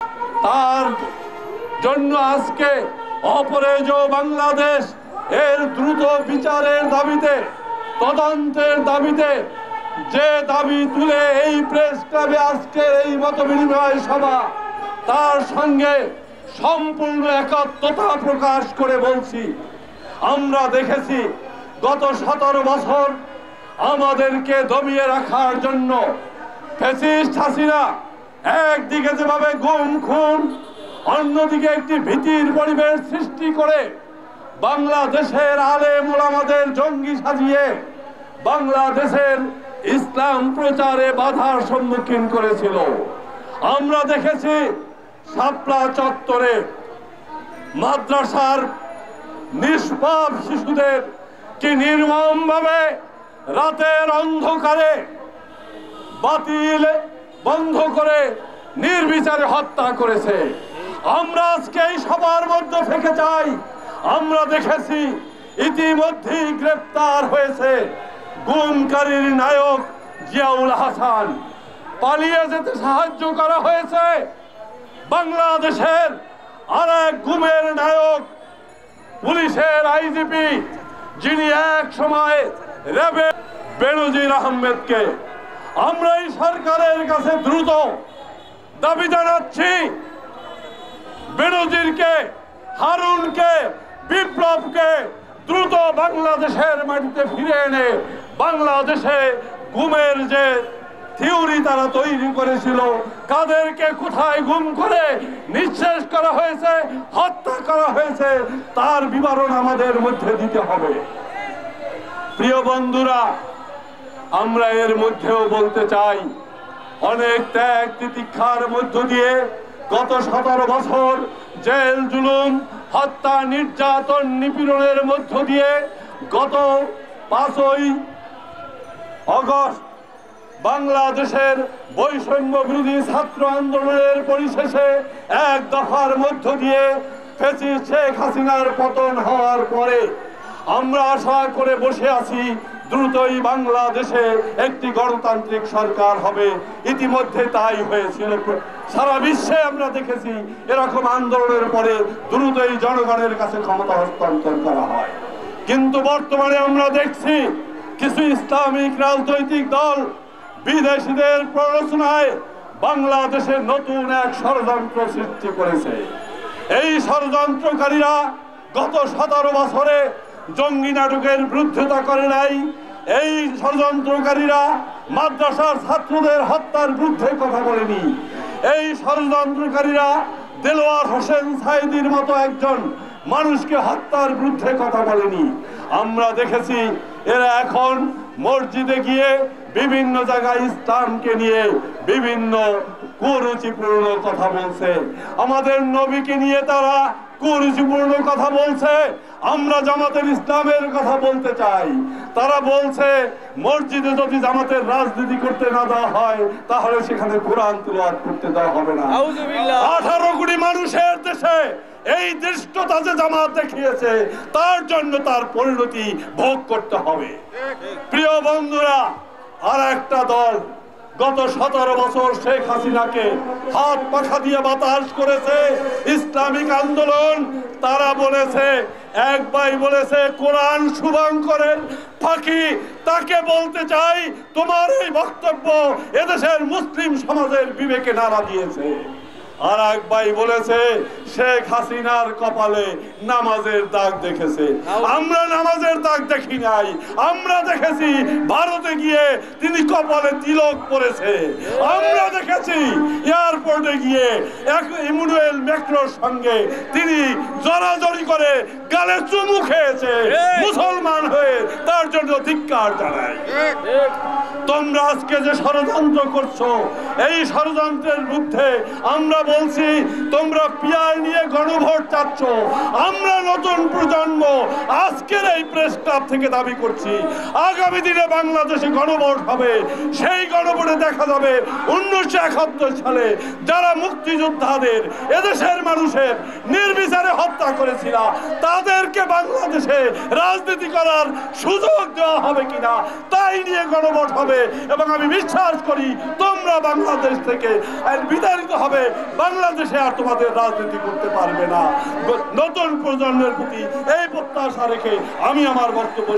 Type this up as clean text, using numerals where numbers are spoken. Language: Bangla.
তার জন্য আজকে অপরাজেয় বাংলাদেশ এর দ্রুত বিচারের দাবিতে, তদন্তের দাবিতে যে দাবি তুলে এই প্রেস ক্লাবে আজকের এই মতবিনিময় সভা, তার সঙ্গে সম্পূর্ণ একাত্মতা প্রকাশ করে বলছি, আমরা দেখেছি গত 17 বছর আমাদেরকে দমিয়ে রাখার জন্য ফ্যাসিস্ট হাসিনা একদিকে যেভাবে গুম খুন, অন্যদিকে একটি ভীতির পরিবেশ সৃষ্টি করে বাংলাদেশের আলেম ওলামাদের জঙ্গি সাজিয়ে বাংলাদেশের ইসলাম প্রচারে বাধার সম্মুখীন করেছিল। আমরা দেখেছি শাপলা চত্বরে মাদ্রাসার নিষ্পাপ শিশুদের কি নির্মমভাবে রাতের অন্ধকারে বাতিল বন্ধ করে নির্বিচারে হত্যা করেছে। আমরা আজকে এই সবার মধ্যে থেকে চাই, আমরা দেখেছি ইতিমধ্যেই গ্রেপ্তার হয়েছে গুমকারীর নায়ক জিয়াউল হাসান, পালিয়ে যেতে সাহায্য করা হয়েছে বাংলাদেশের আরেক গুমের নায়ক পুলিশের আইজিপি, যিনি এক সময় র্যাবে বেনজির আহমেদকে। আমরা এই সরকারের কাছে দ্রুত দাবি জানাচ্ছি, বেনজিরকে, হারুনকে, বিপ্লবকে দ্রুত বাংলাদেশের মাটিতে ফিরে এনে বাংলাদেশে গুমের যে থিওরি তারা তৈরি করেছিল, কাদেরকে কোথায় গুম করে নিঃশেষ করা হয়েছে, হত্যা করা হয়েছে, তার বিবরণ আমাদের মধ্যে দিতে হবে। প্রিয় বন্ধুরা, আমরা এর মধ্যেও বলতে চাই, অনেক ত্যাগ তিতিক্ষার মধ্য দিয়ে গত 17 বছর জেল জুলুম, হত্যা, নির্যাতন, নিপীড়নের মধ্য দিয়ে গত 5ই আগস্ট বাংলাদেশের বৈষম্য বিরোধী ছাত্র আন্দোলনের পরিশেষে এক দফার মধ্য দিয়ে ফ্যাসিস্ট শেখ হাসিনার পতন হওয়ার পরে আমরা আশা করে বসে আছি দ্রুতই বাংলাদেশে একটি গণতান্ত্রিক সরকার হবে। ইতিমধ্যে তাই হয়েছিল। সারা বিশ্বে আমরা দেখেছি এরকম আন্দোলনের পরে দ্রুতই জনগণের কাছে ক্ষমতা হস্তান্তর করা হয়। কিন্তু বর্তমানে আমরা দেখছি কিছু ইসলামিক রাজনৈতিক দল বিদেশিদের প্ররোচনায় বাংলাদেশের নতুন এক ষড়যন্ত্র সৃষ্টি করেছে। এই ষড়যন্ত্রকারীরা গত 17 বছরে জঙ্গি নাটকের বিরুদ্ধতা করে নাই। এই ষড়যন্ত্রকারীরা মাদ্রাসার ছাত্রদের হত্যার বিরুদ্ধে কথা বলেনি। এই ষড়যন্ত্রকারীরা দেলোয়ার হোসেন সাইদির মতো একজন মানুষকে হত্যার বিরুদ্ধে কথা বলেনি। আমরা দেখেছি এরা এখন মসজিদে গিয়ে বিভিন্ন জায়গায় ইসলামকে নিয়ে বিভিন্ন কুরুচিপূর্ণ কথা বলছে, আমাদের নবীকে নিয়ে তারা কুরুচিপূর্ণ কথা বলছে। আমরা জামাতের ইসলামের কথা বলতে চাই। তারা বলছে মসজিদে যদি জামাতের রাজনীতি করতে না দেওয়া হয় তাহলে সেখানে কোরআন তিলাওয়াত করতে দেওয়া হবে না। 18 কোটি মানুষের দেশে এই দৃষ্টতা যে জামাত দেখিয়েছে তার জন্য তার পরিণতি ভোগ করতে হবে। প্রিয় বন্ধুরা, আর একটা দল গত 17 বছর শেখ হাসিনাকে হাত পাখা দিয়ে বাতাস করেছে, ইসলামিক আন্দোলন। তারা বলেছে, এক ভাই বলেছে কোরআন শুভঙ্করের ফাঁকি। তাকে বলতে চাই, তোমার এই বক্তব্য এদেশের মুসলিম সমাজের বিবেকে নাড়া দিয়েছে। আর এক ভাই বলেছে শেখ হাসিনার কপালে নামাজের দাগ দেখেছে। আমরা নামাজের দাগ দেখি নাই, আমরা দেখেছি ভারতে গিয়ে তিনি কপালে তিলক পরেছে। আমরা দেখেছি এয়ারপোর্টে গিয়ে ইমানুয়েল ম্যাক্রোর সঙ্গে তিনি জড়াজড়ি করে গালে চুমু খেয়েছে। মুসলমান হয়ে তার জন্য ধিক্কার জানাই। তোমরা আজকে যে ষড়যন্ত্র করছো, এই ষড়যন্ত্রের বিরুদ্ধে আমরা বলছি তোমরা পিয়ার নিয়ে গণভোট চাচ্ছ, আমরা নতুন প্রজন্ম আজকের এই প্রেস ক্লাব থেকে দাবি করছি আগামী দিনে বাংলাদেশে গণভোট হবে। সেই গণভোটে দেখা যাবে 1971 সালে যারা মুক্তিযোদ্ধাদের এদেশের মানুষের নির্বিচারে হত্যা করেছিল তাদেরকে বাংলাদেশে রাজনীতি করার সুযোগ দেওয়া হবে কিনা তাই নিয়ে গণভোট হবে। এবং আমি বিশ্বাস করি তোমরা বাংলাদেশ থেকে বিতাড়িত হবে, বাংলাদেশে আর তোমাদের রাজনীতি করতে পারবে না। নতুন প্রজন্মের প্রতি এই প্রত্যাশা রেখে আমি আমার বক্তব্য